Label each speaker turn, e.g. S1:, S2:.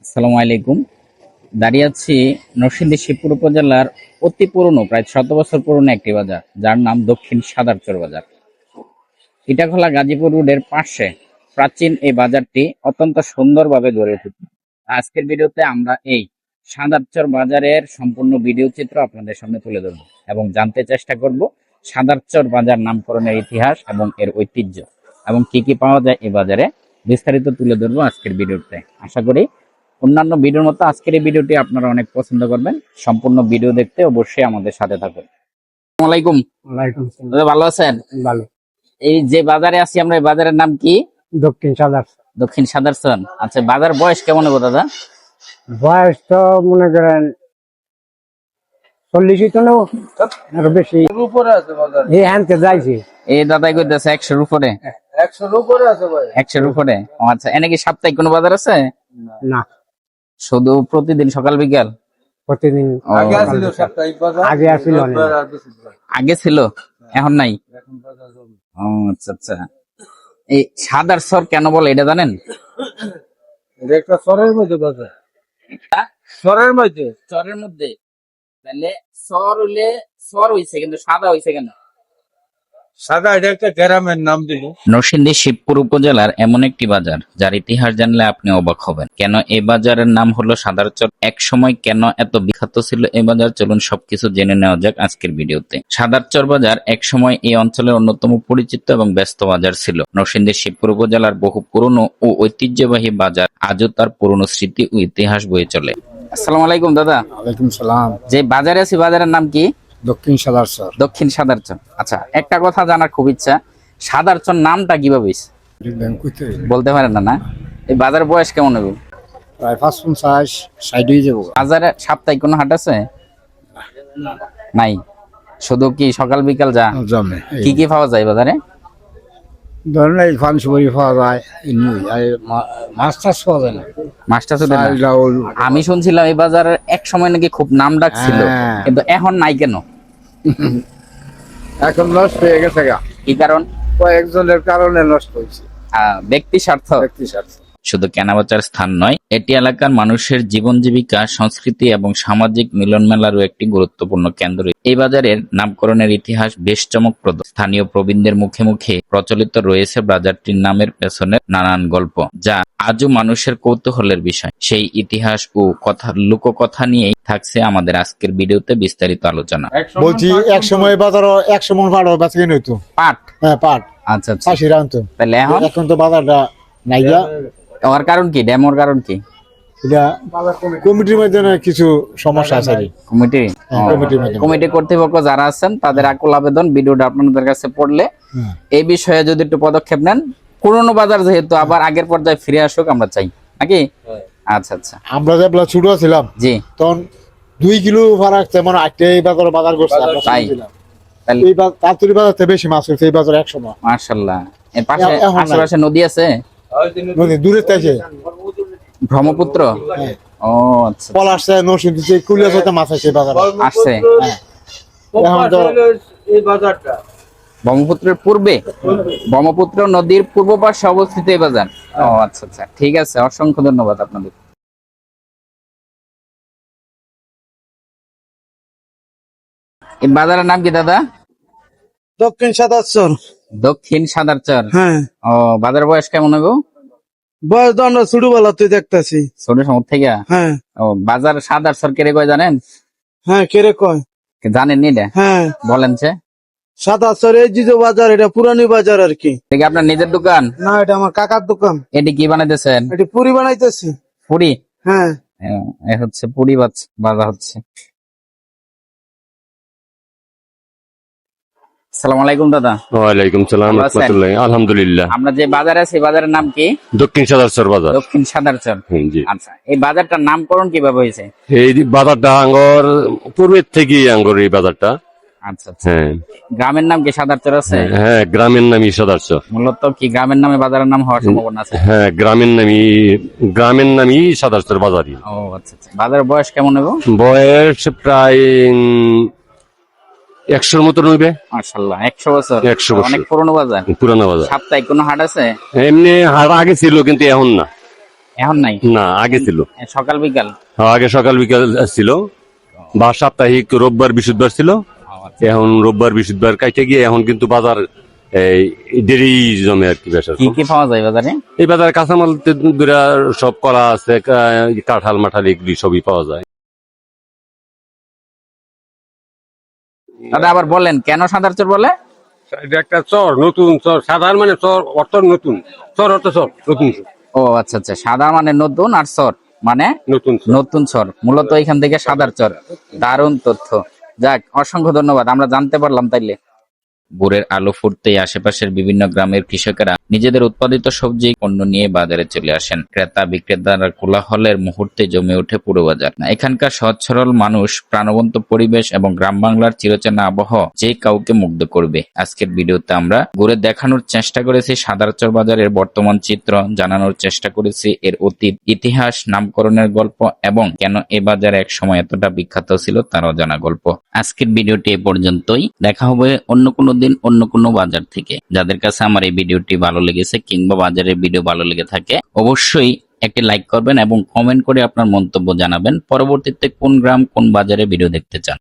S1: আসসালামু আলাইকুম। দাঁড়িয়ে আছি নরসিংদী শিবপুর উপজেলার অতি পুরনো, প্রায় ১০০ বছর পুরনো একটি বাজার, যার নাম দক্ষিণ সাদারচর বাজার। ইটাখোলা গাজীপুর রোডের পাশে প্রাচীন এই বাজারটি অত্যন্ত সুন্দরভাবে গড়ে উঠেছে। আজকের ভিডিওতে আমরা এই সাদারচর বাজারের সম্পূর্ণ ভিডিও চিত্র আপনাদের সামনে তুলে ধরব এবং জানতে চেষ্টা করব সাদারচর বাজার নামকরণের ইতিহাস এবং এর ঐতিহ্য এবং কি কি পাওয়া যায় এই বাজারে, বিস্তারিত তুলে ধরবো আজকের ভিডিওতে। আশা করি অন্যান্য ভিডিওর মতো আজকের এই ভিডিওটি আপনারা অনেক পছন্দ করবেন। সম্পূর্ণ ভিডিও দেখতে অবশ্যই আমাদের সাথে থাকুন। আসসালামু আলাইকুম।
S2: ওয়ালাইকুম সালাম।
S1: দাদা, ভালো আছেন?
S2: ভালো।
S1: এই যে বাজারে আছি আমরা, এই বাজারের নাম কি?
S2: দক্ষিণ সাদার।
S1: দক্ষিণ সাদারচর। আচ্ছা, বাজার বয়স কেমন হবে দাদা?
S2: বয়স তো মনে করেন 40 তো নেব, আরো বেশি
S3: উপরে আছে বাজার।
S2: এই আনতে যাইছি।
S1: এই দাদাই কইতেছে 100-র উপরে।
S3: 100 উপরে আছে ভাই।
S1: 100-র উপরে। ও আচ্ছা, এনে কি সাপ্তাহিক কোনো বাজার আছে?
S2: না,
S1: শুধু প্রতিদিন সকাল বিকাল?
S2: প্রতিদিন।
S1: ও,
S3: আগে ছিল সাপ্তাহিক বাজার,
S2: আগে আছিল অনেক।
S3: রোববার আর বৃহস্পতিবার।
S1: আগে ছিল, এখন নাই।
S3: এখন বাজার জমে।
S1: ও আচ্ছা আচ্ছা। এই সাদারচর কেন বলে এটা জানেন?
S3: এটা একটা শহরের মধ্যে বাজার। শহরের মধ্যে
S1: চরের মধ্যে? তাহলে চর হইলে চর হইছে, কিন্তু সাদা হইছে কেন?
S3: সাদা, এটা একটা গ্রামের নাম দিল।
S1: নরসিংদী শিবপুর উপজেলার এমন একটি বাজার যার ইতিহাস জানলে আপনি অবাক হবেন। কেন এই বাজারের নাম হলো সাদারচর, এক সময় কেন এত বিখ্যাত ছিল এই বাজার, চলুন সবকিছু জেনে নেওয়া যাক আজকের ভিডিওতে। সাদারচর বাজার এক সময় এই অঞ্চলের অন্যতম পরিচিত এবং ব্যস্ত বাজার ছিল। নরসিংদী শিবপুর উপজেলার বহু পুরনো ও ঐতিহ্যবাহী বাজার আজও তার পুরনো স্মৃতি ও ইতিহাস বয়ে চলে। আসসালামু আলাইকুম দাদা।
S2: ওয়ালাইকুম সালাম।
S1: যে বাজারে আছি, বাজারের নাম কি?
S2: দক্ষিণ সাদারচর।
S1: দক্ষিণ সাদারচর। আচ্ছা, একটা কথা জানার খুব ইচ্ছা, সাদারচর নামটা কিভাবে হইছে? বলতে পারেন না? না, এই বাজার বয়স কেমন হবে?
S2: প্রায় ৫-৫ সাইড হয়ে যাবো।
S1: বাজারে সাপ্তাহিক কোনো হাট আছে? নাই, শুধু কি সকাল বিকাল যা?
S2: জমে
S1: কি কি পাওয়া যায় বাজারে?
S2: ধরেন এই ফান সুপারি পাওয়া যায়, মাছ টাছ পাওয়া যায় না।
S1: মাছটা তো দেন না।
S2: চাল, ডাউল।
S1: আমি শুনছিলাম এই বাজারের এক সময় নাকি খুব নাম ডাক ছিল,
S2: হ্যাঁ।
S1: কিন্তু এখন নাই কেন?
S2: এখন নষ্ট হয়ে গেছে গা।
S1: কি কারণ?
S2: কয়েকজনের কারণে নষ্ট হয়েছে।
S1: ব্যক্তি স্বার্থ?
S2: ব্যক্তি স্বার্থ।
S1: শুধু কেনাবেচার স্থান নয়, এটি এলাকার মানুষের জীবন জীবিকা, সংস্কৃতি এবং সামাজিক মিলন মেলারও একটি গুরুত্বপূর্ণ কেন্দ্র। এই বাজারের নামকরণের ইতিহাস বেশ চমকপ্রদ। স্থানীয় প্রবীণদের মুখে মুখে প্রচলিত রয়েছে বাজারটির নামের পেছনে নানান গল্প, যা আজও মানুষের কৌতূহলের বিষয়। সেই ইতিহাস ও লোককথা নিয়েই থাকছে আমাদের আজকের ভিডিওতে বিস্তারিত আলোচনা।
S4: বলছি এক সময় বাজার 100 মন পাট বেচা কিনে হইতো।
S1: পাট?
S4: হ্যাঁ, পাট
S1: আচ্ছা আচ্ছা।
S4: চাষিরা আনতো।
S1: তাহলে
S4: এখন তো বাজারটা নাই গা।
S1: ওর কারণ কি? ড্যামোর কারণ কি?
S4: এটা কমিটির মধ্যে না কিছু সমস্যা আছে আর কি।
S1: কমিটি?
S4: হ্যাঁ, কমিটির মধ্যে।
S1: কমিটি কর্তৃপক্ষ যারা আছেন তাদের আকুল আবেদন ভিডিওটা আপনাদের কাছে পড়লে
S4: হ্যাঁ।
S1: এই বিষয়ে যদি একটু পদক্ষেপ নেন, পুরনো বাজার যেহেতু আবার আগের পর্যায়ে ফিরে আসুক আমরা চাই, নাকি? আচ্ছা আচ্ছা।
S4: আমরা যেগুলা ছোট ছিলাম
S1: জি।
S4: তখন 2 কিলো ফারাক তেমন এই বাজার করছে আমরা
S1: তাই?
S4: ছিলাম।
S1: তাহলে
S4: এই তাঁতুরি বাজারতে বেশি মাছ হচ্ছে এই বাজার 100 মন।
S1: মাশাআল্লাহ। এর পাশে
S4: এখন নাই।
S1: আশেপাশে নদী আছে?
S4: নদী দূরে থেকে
S1: ব্রহ্মপুত্র?
S4: হ্যাঁ।
S1: ও আচ্ছা।
S4: পল আসছে নরসিংদী থেকে কুলিয়াতে মাছ আছে বাজারে।
S1: আসছে?
S4: হ্যাঁ। এখন তো
S3: এই বাজারটা
S1: ব্রহ্মপুত্রের পূর্বে, ব্রহ্মপুত্র নদীর পূর্ব পাশে অবস্থিত এই বাজার। ও আচ্ছা আচ্ছা, ঠিক আছে, অসংখ্য ধন্যবাদ আপনাদের। এই বাজারের নাম কি দাদা?
S3: দক্ষিণ সাদারচর।
S1: দক্ষিণ সাদারচর।
S3: হ্যাঁ,
S1: ও, বাজার বয়স কেমন হবে?
S3: বয়স তো আমরা ছোটবেলাতে দেখতেছি।
S1: ছোট সময় থেকে?
S3: হ্যাঁ
S1: ও, বাজার সাদারচর কে রে কয় জানেন?
S3: হ্যাঁ, কেরে কয়?
S1: জানেন নি এটা?
S3: হ্যাঁ,
S1: বলেন সে।
S3: সাদারচর এই যে বাজার, এটা পুরানি বাজার আর কি।
S1: এটা কি আপনার নিজের দোকান?
S3: না, এটা আমার কাকার দোকান।
S1: এটি কি বানাইতেছেন?
S3: এটি পুরি বানাইতেছি।
S1: পুরি?
S3: হ্যাঁ।
S1: এ হচ্ছে পুরি বাজা হচ্ছে। আসসালামু আলাইকুম দাদা।
S5: ওয়ালাইকুম সালাম
S1: ভালো আছেন?
S5: রাহমাতুল্লাহ। আলহামদুলিল্লাহ।
S1: আমরা যে বাজারে আছি, বাজারের নাম কি?
S5: দক্ষিণ সাদারচর বাজার।
S1: দক্ষিণ সাদারচর।
S5: জি।
S1: আচ্ছা, এই বাজারটার নামকরণ কিভাবে হয়েছে?
S5: এই বাজারটা আঙ্গর পূর্বের থেকে আঙ্গর এই বাজারটা।
S1: আচ্ছা আচ্ছা।
S5: হ্যাঁ
S1: গ্রামের নাম কি সাদারচর আছে?
S5: হ্যাঁ, গ্রামের নামই সাদারচর।
S1: মূলত কি গ্রামের নামে বাজারের নাম হওয়ার সম্ভাবনা আছে?
S5: হ্যাঁ, গ্রামের নামই সাদারচর বাজারই।
S1: ও আচ্ছা আচ্ছা। বাজারের বয়স কেমন হবে?
S5: বয়স প্রায় 100-র মতো নইবে।
S1: মাশাআল্লাহ, 100 বছর।
S5: 100 বছর।
S1: অনেক পুরনো বাজার।
S5: পুরানো বাজার।
S1: সাপ্তাহিক কোনো হাট আছে?
S5: এমনি হাট আগে ছিল, কিন্তু এখন না।
S1: এখন নাই?
S5: না, আগে ছিল।
S1: সকাল বিকাল?
S5: আগে সকাল বিকাল ছিল, বা সাপ্তাহিক রোববার বৃহস্পতিবার ছিল। এখন রোববার বৃহস্পতিবার কাইটে গিয়ে এখন কিন্তু বাজার এই দেরি জমে আর কি বেশি।
S1: কি কি পাওয়া যায় বাজারে?
S5: এই বাজারে কাঁচামাল সব কলা আছে, কাঁঠাল মাঠাল এগুলি সবই পাওয়া যায়।
S1: দাদা আবার বলেন কেন সাদার চর বলে?
S6: এটা একটা চর, নতুন চর। সাধারণ মানে চর অর্থ নতুন, চর অর্থ চর নতুন চর।
S1: ও আচ্ছা আচ্ছা, সাদা মানে নতুন আর চর মানে
S6: নতুন চর।
S1: নতুন চর, মূলত এখান থেকে সাদার চর। দারুণ তথ্য, যাক অসংখ্য ধন্যবাদ, আমরা জানতে পারলাম তাইলে। ভোরের আলো ফুটতেই আশেপাশের বিভিন্ন গ্রামের কৃষকেরা নিজেদের উৎপাদিত সবজি পণ্য নিয়ে বাজারে চলে আসেন। ক্রেতা বিক্রেতারা কোলাহলের মুহূর্তে জমে ওঠে পুরো বাজার। এখানকার সহজ সরল মানুষ, প্রাণবন্ত পরিবেশ এবং গ্রাম বাংলার চিরচেনা আবহাওয়া যে কাউকে মুগ্ধ করবে। আজকের ভিডিওতে আমরা ঘুরে দেখানোর চেষ্টা করেছি সাদারচর বাজারের বর্তমান চিত্র, জানানোর চেষ্টা করেছি এর অতীত, ইতিহাস, নামকরণের গল্প এবং কেন এ বাজার এক সময় এতটা বিখ্যাত ছিল তার অজানা গল্প। আজকের ভিডিওটি এ পর্যন্তই, দেখা হবে অন্য কোনো দিন অন্য কোনো বাজার থেকে। যাদের কাছে আমার এই ভিডিওটি ভালো লেগেছে কিংবা বাজারের ভিডিও ভালো লেগে থাকে অবশ্যই একটি লাইক করবেন এবং কমেন্ট করে আপনার মন্তব্য জানাবেন পরবর্তীতে কোন গ্রাম কোন বাজারে ভিডিও দেখতে চান।